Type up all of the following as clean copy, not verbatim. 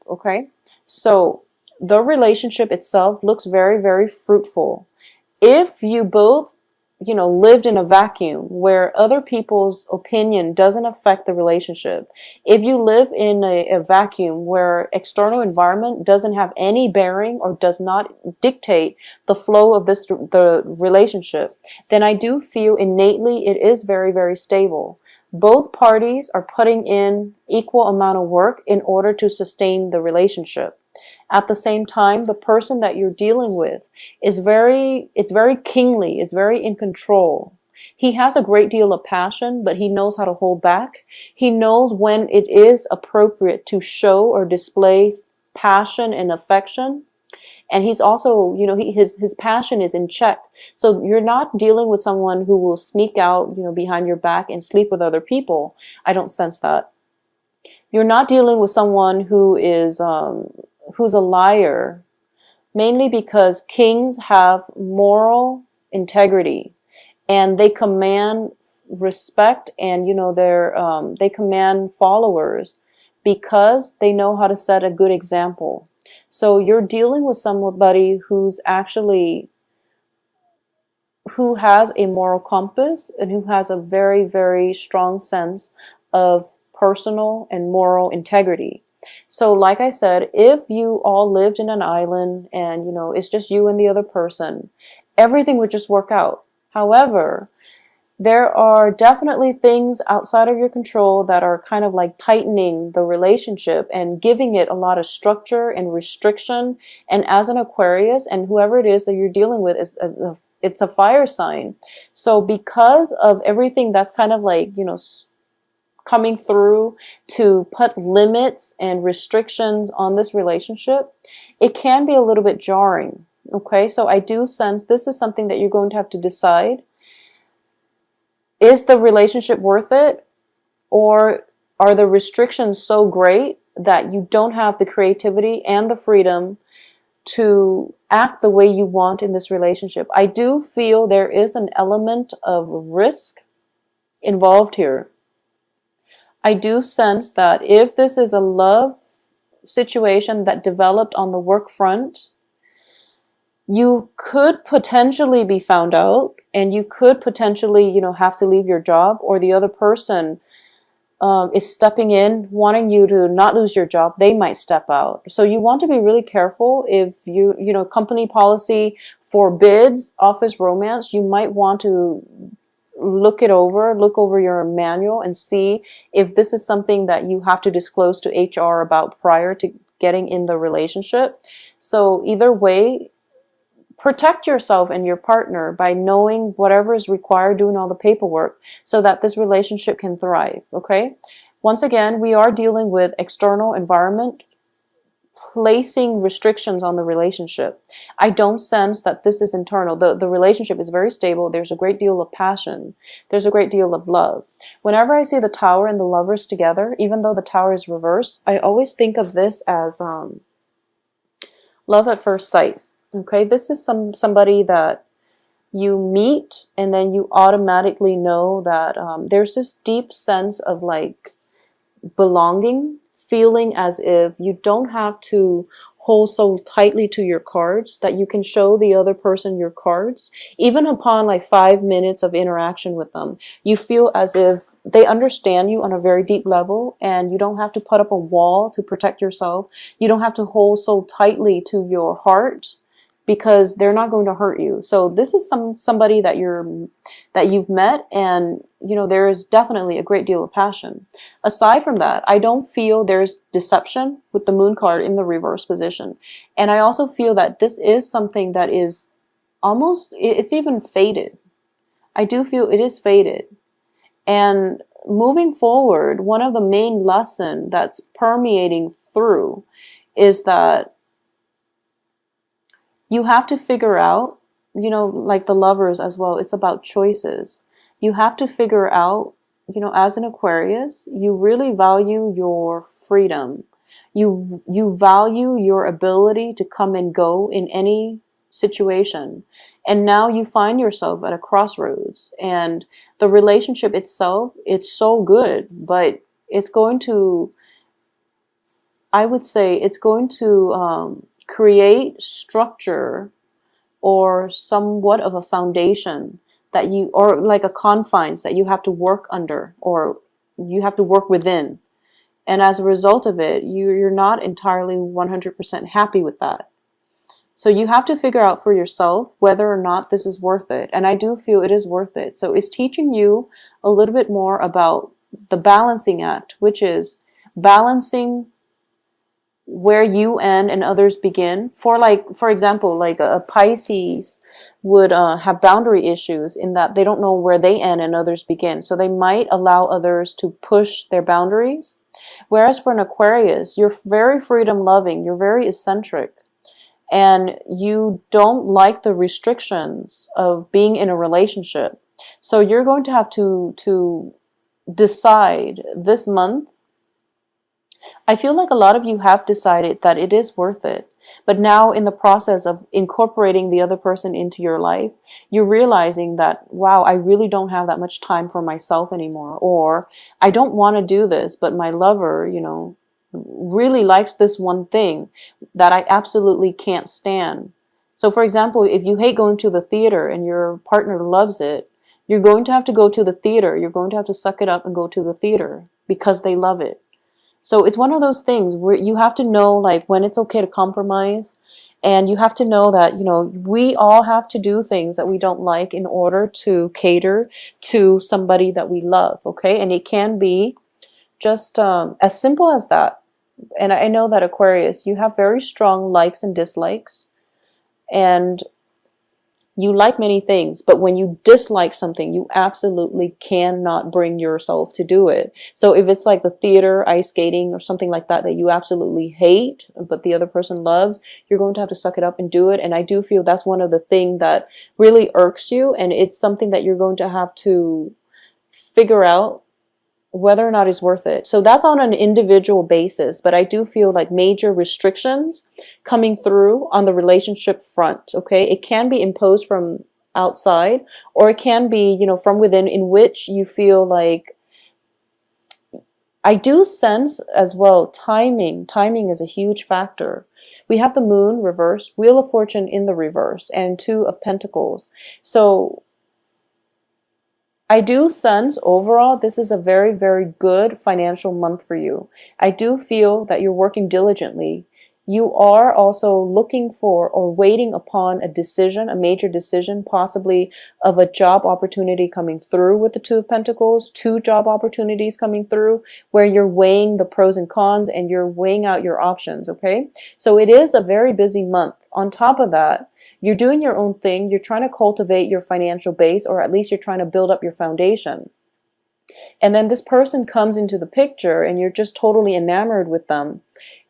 Okay, so the relationship itself looks very, very fruitful. If you both, lived in a vacuum where other people's opinion doesn't affect the relationship, if you live in a vacuum where external environment doesn't have any bearing or does not dictate the flow of the relationship, then I do feel innately it is very, very stable. Both parties are putting in equal amount of work in order to sustain the relationship. At the same time, the person that you're dealing with it's very kingly, it's very in control. He has a great deal of passion, but he knows how to hold back. He knows when it is appropriate to show or display passion and affection. And he's also, his passion is in check. So you're not dealing with someone who will sneak out, behind your back and sleep with other people. I don't sense that. You're not dealing with someone who's a liar, mainly because kings have moral integrity and they command respect, and they command followers because they know how to set a good example. So you're dealing with somebody who has a moral compass and who has a very, very strong sense of personal and moral integrity. So like I said, if you all lived in an island and, it's just you and the other person, everything would just work out. However, there are definitely things outside of your control that are kind of like tightening the relationship and giving it a lot of structure and restriction. And as an Aquarius, and whoever it is that you're dealing with, it's a fire sign. So because of everything that's kind of like, coming through to put limits and restrictions on this relationship, it can be a little bit jarring. Okay, so I do sense this is something that you're going to have to decide. Is the relationship worth it? Or are the restrictions so great that you don't have the creativity and the freedom to act the way you want in this relationship? I do feel there is an element of risk involved here. I do sense that if this is a love situation that developed on the work front, you could potentially be found out, and you could potentially, have to leave your job, or the other person is stepping in, wanting you to not lose your job. They might step out. So you want to be really careful. If company policy forbids office romance, you might want to look over your manual and see if this is something that you have to disclose to HR about prior to getting in the relationship. So either way, protect yourself and your partner by knowing whatever is required, doing all the paperwork so that this relationship can thrive, okay? Once again, we are dealing with external environment placing restrictions on the relationship. I don't sense that this is internal. The relationship is very stable. There's a great deal of passion. There's a great deal of love. Whenever I see the Tower and the Lovers together, even though the Tower is reversed, I always think of this as love at first sight. Okay, this is somebody that you meet and then you automatically know that there's this deep sense of like belonging, feeling as if you don't have to hold so tightly to your cards, that you can show the other person your cards. Even upon like 5 minutes of interaction with them, you feel as if they understand you on a very deep level, and you don't have to put up a wall to protect yourself. You don't have to hold so tightly to your heart, because they're not going to hurt you. So this is somebody that you've met, and there is definitely a great deal of passion. Aside from that, I don't feel there's deception with the Moon card in the reverse position. And I also feel that this is something that is almost, it's even faded. I do feel it is faded. And moving forward, one of the main lessons that's permeating through is that you have to figure out, like the Lovers as well, it's about choices. You have to figure out, as an Aquarius, you really value your freedom. You value your ability to come and go in any situation. And now you find yourself at a crossroads, and the relationship itself, it's so good, but it's going to, I would say it's going to create structure or somewhat of a foundation that you, or like a confines that you have to work under or you have to work within. And as a result of it, you're not entirely 100% happy with that. So you have to figure out for yourself whether or not this is worth it. And I do feel it is worth it. So it's teaching you a little bit more about the balancing act, which is balancing where you end and others begin. For example, like a Pisces would have boundary issues in that they don't know where they end and others begin. So they might allow others to push their boundaries. Whereas for an Aquarius, you're very freedom loving, you're very eccentric, and you don't like the restrictions of being in a relationship. So you're going to have to decide this month. I feel like a lot of you have decided that it is worth it. But now in the process of incorporating the other person into your life, you're realizing that, wow, I really don't have that much time for myself anymore. Or I don't want to do this, but my lover, really likes this one thing that I absolutely can't stand. So for example, if you hate going to the theater and your partner loves it, you're going to have to go to the theater. You're going to have to suck it up and go to the theater because they love it. So it's one of those things where you have to know like when it's okay to compromise, and you have to know that, we all have to do things that we don't like in order to cater to somebody that we love, okay? And it can be just as simple as that. And I know that Aquarius, you have very strong likes and dislikes, and you like many things, but when you dislike something, you absolutely cannot bring yourself to do it. So if it's like the theater, ice skating, or something like that you absolutely hate, but the other person loves, you're going to have to suck it up and do it. And I do feel that's one of the things that really irks you, and it's something that you're going to have to figure out whether or not it's worth it. So that's on an individual basis, but I do feel like major restrictions coming through on the relationship front, okay? It can be imposed from outside, or it can be, from within, in which you feel like, I do sense as well, timing is a huge factor. We have the moon reversed, Wheel of Fortune in the reverse, and Two of Pentacles. So I do sense overall this is a very, very good financial month for you. I do feel that you're working diligently. You are also looking for or waiting upon a decision, a major decision, possibly of a job opportunity coming through with the Two of Pentacles, 2 job opportunities coming through where you're weighing the pros and cons and you're weighing out your options, okay? So it is a very busy month. On top of that, you're doing your own thing. You're trying to cultivate your financial base, or at least you're trying to build up your foundation. And then this person comes into the picture and you're just totally enamored with them.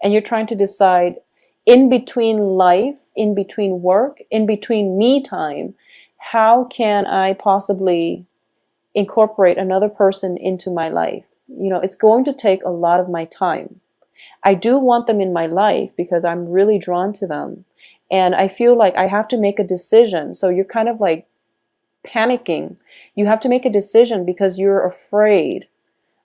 And you're trying to decide in between life, in between work, in between me time, how can I possibly incorporate another person into my life? It's going to take a lot of my time. I do want them in my life because I'm really drawn to them. And I feel like I have to make a decision. So you're kind of like panicking. You have to make a decision because you're afraid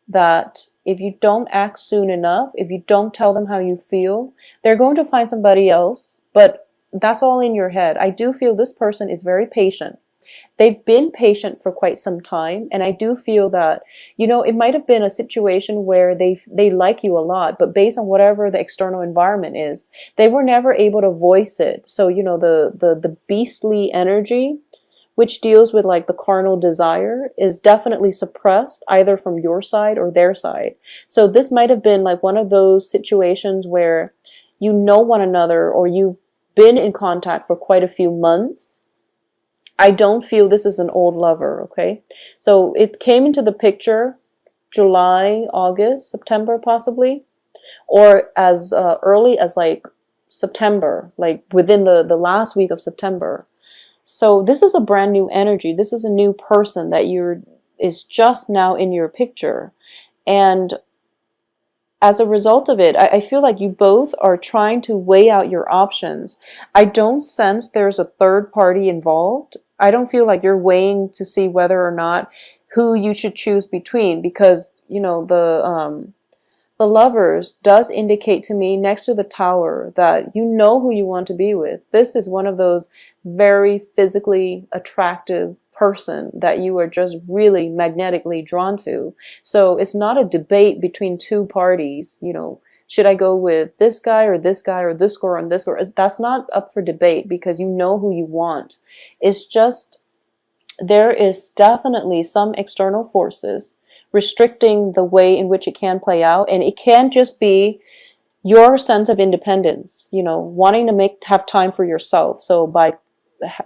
that if you don't act soon enough, if you don't tell them how you feel, they're going to find somebody else. But that's all in your head. I do feel this person is very patient. They've been patient for quite some time, and I do feel that, it might have been a situation where they like you a lot, but based on whatever the external environment is, they were never able to voice it. So, the beastly energy, which deals with like the carnal desire, is definitely suppressed either from your side or their side. So this might have been like one of those situations where you know one another, or you've been in contact for quite a few months. I don't feel this is an old lover, okay? So it came into the picture July, August, September possibly, or as early as like September, like within the last week of September. So this is a brand new energy. This is a new person that is just now in your picture. And as a result of it, I feel like you both are trying to weigh out your options. I don't sense there's a third party involved. I don't feel like you're weighing to see whether or not who you should choose between, because, the The Lovers does indicate to me next to the Tower that you know who you want to be with. This is one of those very physically attractive person that you are just really magnetically drawn to. So it's not a debate between two parties, you know, should I go with this guy or this guy or this girl and this girl? That's not up for debate because you know who you want. It's just there is definitely some external forces restricting the way in which it can play out, and it can just be your sense of independence, you know, wanting to have time for yourself. So by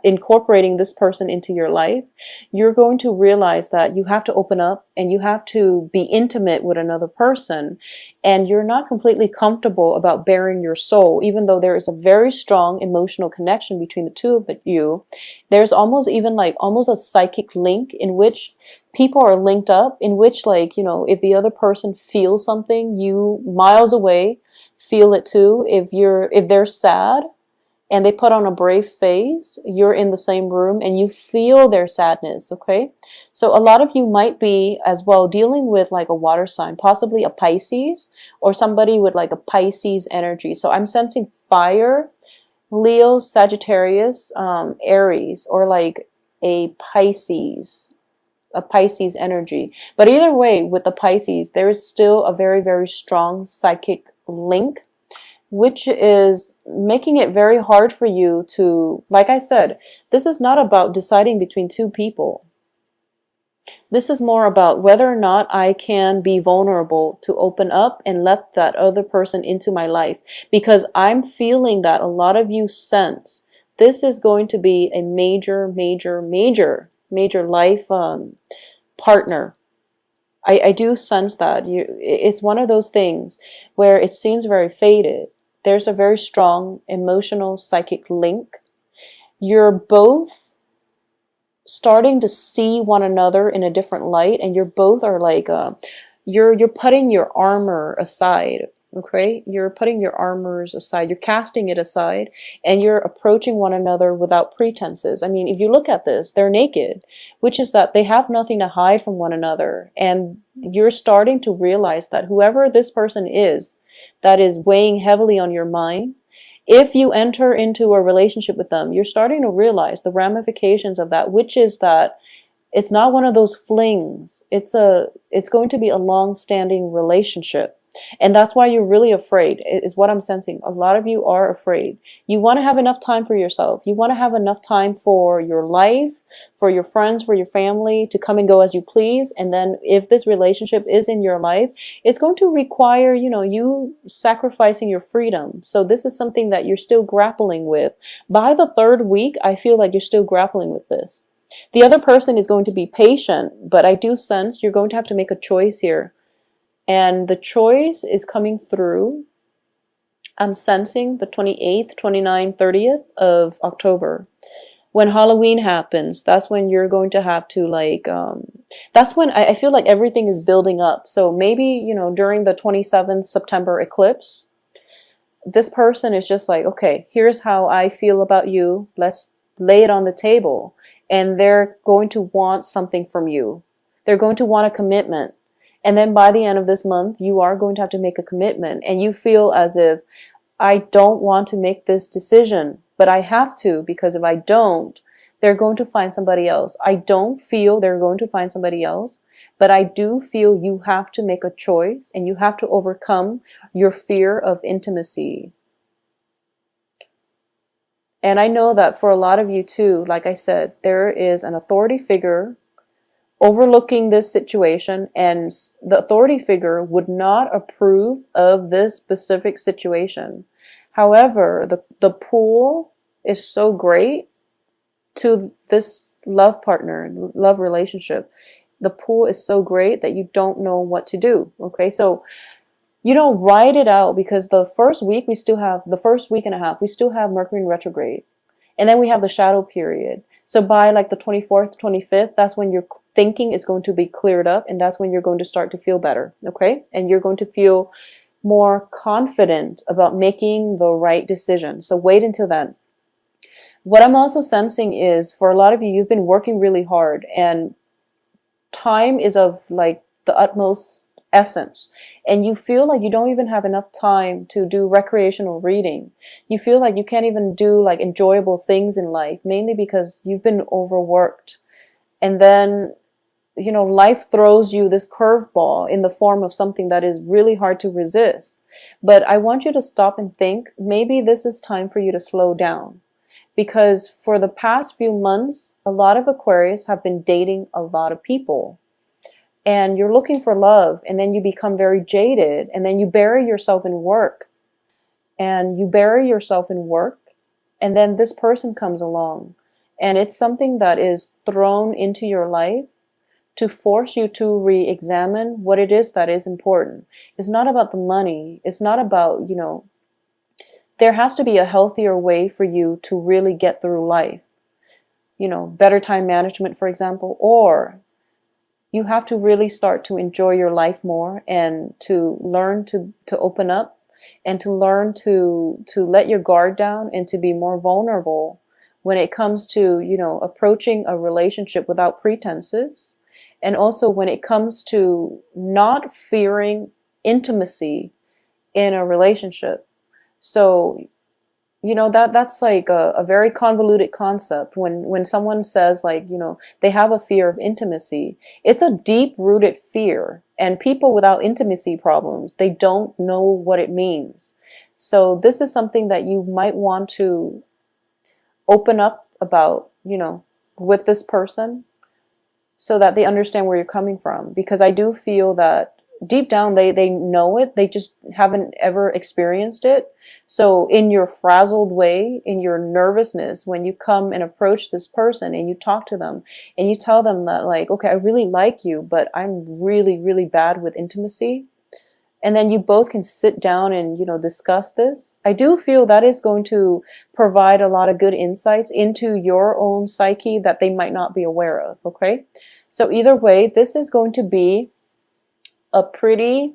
incorporating this person into your life, you're going to realize that you have to open up and you have to be intimate with another person, and you're not completely comfortable about bearing your soul, even though there is a very strong emotional connection between the two of you. There's almost even like almost a psychic link in which people are linked up, in which, like, you know, if the other person feels something, you miles away feel it too. If they're sad and they put on a brave face, you're in the same room and you feel their sadness, okay? So a lot of you might be as well dealing with like a water sign, possibly a Pisces, or somebody with like a Pisces energy. So I'm sensing fire, Leo, Sagittarius, Aries, or like a Pisces energy. But either way, with the Pisces, there is still a very, very strong psychic link, which is making it very hard for you to, like I said, this is not about deciding between two people. This is more about whether or not I can be vulnerable to open up and let that other person into my life. Because I'm feeling that a lot of you sense this is going to be a major, major, major, major life partner. I do sense that. It's one of those things where it seems very faded. There's a very strong emotional psychic link. You're both starting to see one another in a different light, and you're both are like you're putting your armor aside. Okay, you're putting your armors aside, you're casting it aside, and you're approaching one another without pretenses. I mean, if you look at this, they're naked, which is that they have nothing to hide from one another. And you're starting to realize that whoever this person is that is weighing heavily on your mind, if you enter into a relationship with them, you're starting to realize the ramifications of that, which is that it's not one of those flings. It's going to be a long-standing relationship. And that's why you're really afraid, is what I'm sensing. A lot of you are afraid. You want to have enough time for yourself. You want to have enough time for your life, for your friends, for your family, to come and go as you please. And then if this relationship is in your life, it's going to require, you know, you sacrificing your freedom. So this is something that you're still grappling with. By the third week, I feel like you're still grappling with this. The other person is going to be patient, but I do sense you're going to have to make a choice here. And the choice is coming through, I'm sensing the 28th, 29th, 30th of October. When Halloween happens, that's when you're going to have to like, that's when I feel like everything is building up. So maybe, you know, during the 27th September eclipse, this person is just like, okay, here's how I feel about you. Let's lay it on the table. And they're going to want something from you. They're going to want a commitment. And then by the end of this month, you are going to have to make a commitment. And you feel as if, I don't want to make this decision, but I have to, because if I don't, they're going to find somebody else. I don't feel they're going to find somebody else, but I do feel you have to make a choice and you have to overcome your fear of intimacy. And I know that for a lot of you too, like I said, there is an authority figure overlooking this situation, and the authority figure would not approve of this specific situation. However, the pull is so great to this love partner, love relationship. The pull is so great that you don't know what to do. Okay, so you don't write it out, because the first week the first week and a half, we still have Mercury in retrograde. And then we have the shadow period. So by like the 24th, 25th, that's when your thinking is going to be cleared up, and that's when you're going to start to feel better, okay? And you're going to feel more confident about making the right decision. So wait until then. What I'm also sensing is, for a lot of you, you've been working really hard, and time is of like the utmost essence, and you feel like you don't even have enough time to do recreational reading. You feel like you can't even do like enjoyable things in life, mainly because you've been overworked. And then, you know, life throws you this curveball in the form of something that is really hard to resist. But I want you to stop and think, maybe this is time for you to slow down. Because for the past few months, a lot of Aquarius have been dating a lot of people. And you're looking for love, and then you become very jaded, and then you bury yourself in work. And you bury yourself in work, and then this person comes along. And it's something that is thrown into your life to force you to re-examine what it is that is important. It's not about the money. It's not about, you know, there has to be a healthier way for you to really get through life. You know, better time management, for example, or you have to really start to enjoy your life more and to learn to open up and to learn to let your guard down and to be more vulnerable when it comes to, you know, approaching a relationship without pretenses. And also when it comes to not fearing intimacy in a relationship. So, you know, that's like a very convoluted concept. When someone says, like, you know, they have a fear of intimacy, it's a deep-rooted fear. And people without intimacy problems, they don't know what it means. So this is something that you might want to open up about, you know, with this person, so that they understand where you're coming from. Because I do feel that deep down they know it, they just haven't ever experienced it. So in your frazzled way, in your nervousness, when you come and approach this person and you talk to them and you tell them that, like, okay, I really like you, but I'm really, really bad with intimacy. And then you both can sit down and, you know, discuss this. I do feel that is going to provide a lot of good insights into your own psyche that they might not be aware of, okay? So either way, this is going to be a pretty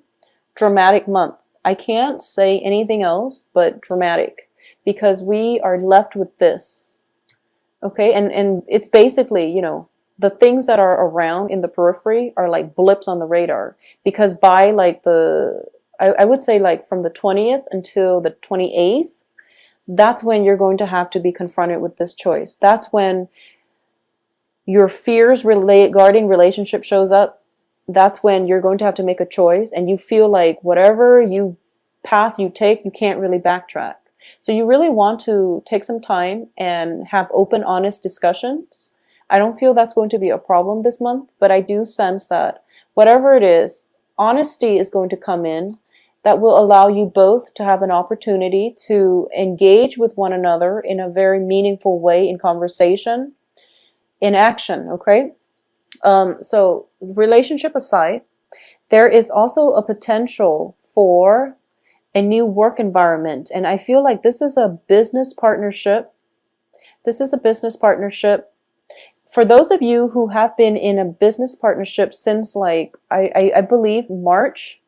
dramatic month. I can't say anything else but dramatic, because we are left with this, okay? And it's basically, you know, the things that are around in the periphery are like blips on the radar, because by like I would say like from the 20th until the 28th, that's when you're going to have to be confronted with this choice. That's when your fears regarding relationship shows up. That's when you're going to have to make a choice, and you feel like whatever path you take, you can't really backtrack. So you really want to take some time and have open, honest discussions. I don't feel that's going to be a problem this month, but I do sense that whatever it is, honesty is going to come in that will allow you both to have an opportunity to engage with one another in a very meaningful way, in conversation, in action, okay? So relationship aside, there is also a potential for a new work environment. And I feel like this is a business partnership. This is a business partnership. For those of you who have been in a business partnership since, like, I believe March,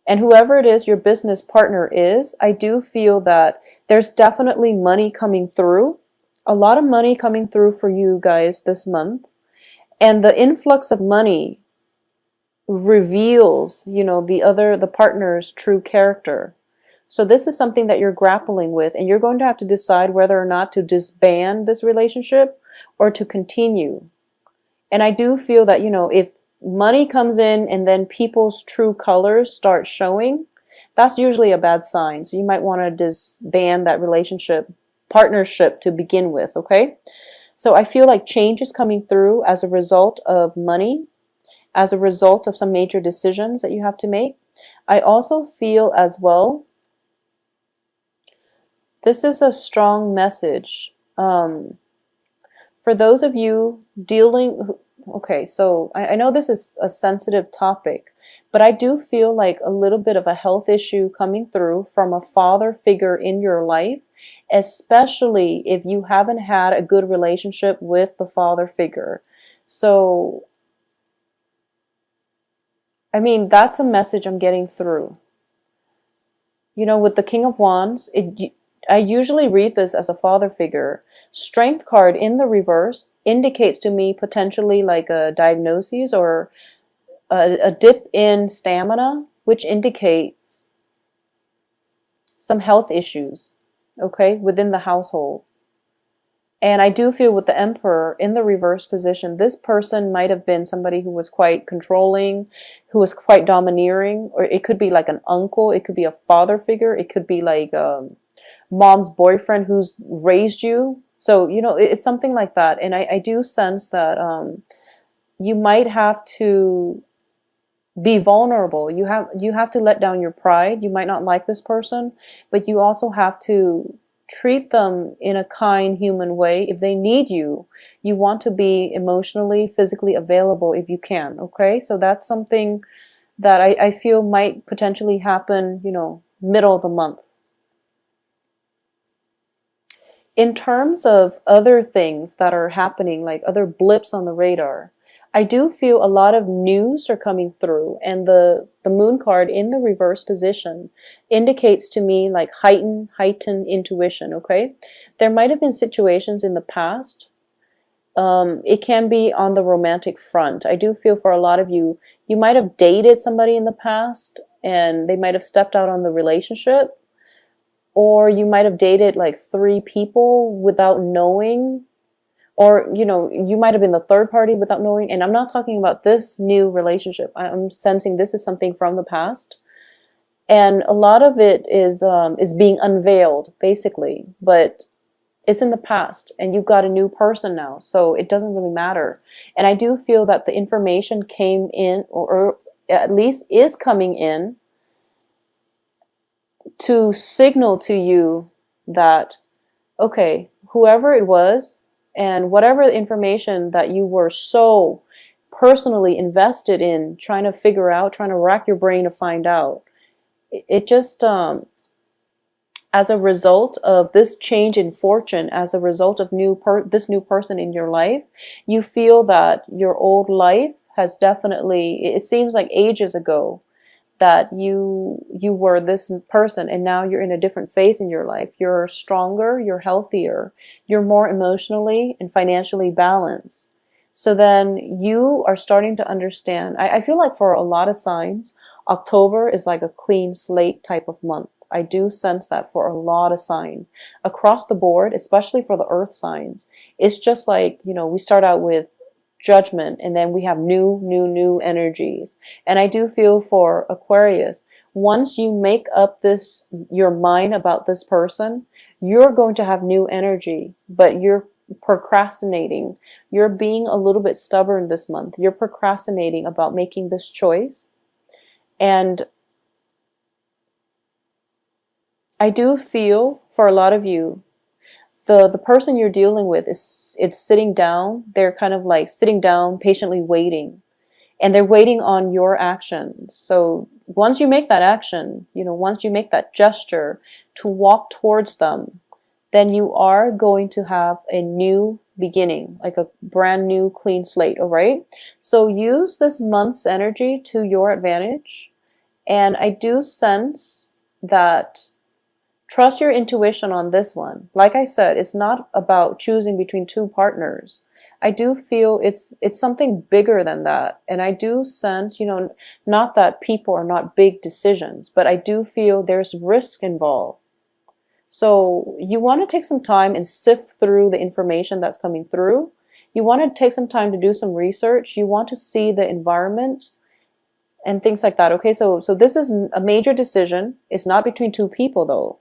and whoever it is your business partner is, I do feel that there's definitely money coming through. A lot of money coming through for you guys this month. And the influx of money reveals, you know, the partner's true character. So this is something that you're grappling with, and you're going to have to decide whether or not to disband this relationship or to continue. And I do feel that, you know, if money comes in and then people's true colors start showing, that's usually a bad sign. So you might want to disband that partnership to begin with, okay? So I feel like change is coming through as a result of money, as a result of some major decisions that you have to make. I also feel as well, this is a strong message. For those of you okay, so I know this is a sensitive topic, but I do feel like a little bit of a health issue coming through from a father figure in your life, especially if you haven't had a good relationship with the father figure. So, I mean, that's a message I'm getting through. You know, with the King of Wands, I usually read this as a father figure. Strength card in the reverse indicates to me potentially like a diagnosis or a dip in stamina, which indicates some health issues, okay, within the household. And I do feel with the Emperor in the reverse position, this person might have been somebody who was quite controlling, who was quite domineering, or it could be like an uncle, it could be a father figure, it could be like mom's boyfriend who's raised you. So, you know, it's something like that. And I do sense that you might have to be vulnerable. You have to let down your pride. You might not like this person, but you also have to treat them in a kind, human way. If they need you, you want to be emotionally, physically available if you can. Okay, so that's something that I feel might potentially happen, you know, middle of the month. In terms of other things that are happening, like other blips on the radar, I do feel a lot of news are coming through, and the moon card in the reverse position indicates to me like heightened intuition, okay? There might have been situations in the past. It can be on the romantic front. I do feel for a lot of you, you might have dated somebody in the past and they might have stepped out on the relationship, or you might have dated like 3 people without knowing, or you know, you might have been the third party without knowing. And I'm not talking about this new relationship. I'm sensing this is something from the past, and a lot of it is being unveiled basically, but it's in the past and you've got a new person now, so it doesn't really matter. And I do feel that the information came in, or at least is coming in, to signal to you that, okay, whoever it was and whatever information that you were so personally invested in trying to figure out, trying to rack your brain to find out, it just, as a result of this change in fortune, as a result of this new person in your life, you feel that your old life has definitely, it seems like ages ago, that you were this person and now you're in a different phase in your life. You're stronger, you're healthier, you're more emotionally and financially balanced. So then you are starting to understand. I feel like for a lot of signs, October is like a clean slate type of month. I do sense that for a lot of signs across the board, especially for the earth signs. It's just like, you know, we start out with judgment and then we have new energies. And I do feel for Aquarius, once you make up your mind about this person, you're going to have new energy, but you're procrastinating. You're being a little bit stubborn this month. You're procrastinating about making this choice. And I do feel for a lot of you, the person you're dealing with it's sitting down. They're kind of like sitting down, patiently waiting, and they're waiting on your actions. So once you make that action, you know, once you make that gesture to walk towards them, then you are going to have a new beginning, like a brand new clean slate. All right. So use this month's energy to your advantage. And I do sense that trust your intuition on this one. Like I said, it's not about choosing between 2 partners. I do feel it's something bigger than that. And I do sense, you know, not that people are not big decisions, but I do feel there's risk involved. So you want to take some time and sift through the information that's coming through. You want to take some time to do some research. You want to see the environment and things like that. Okay, so this is a major decision. It's not between 2 people though.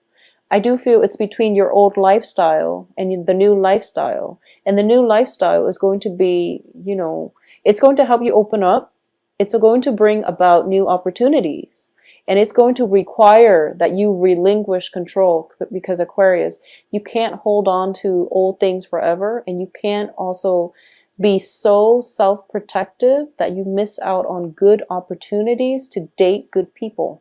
I do feel it's between your old lifestyle and the new lifestyle. And the new lifestyle is going to be, you know, it's going to help you open up. It's going to bring about new opportunities. And it's going to require that you relinquish control, because Aquarius, you can't hold on to old things forever. And you can't also be so self-protective that you miss out on good opportunities to date good people.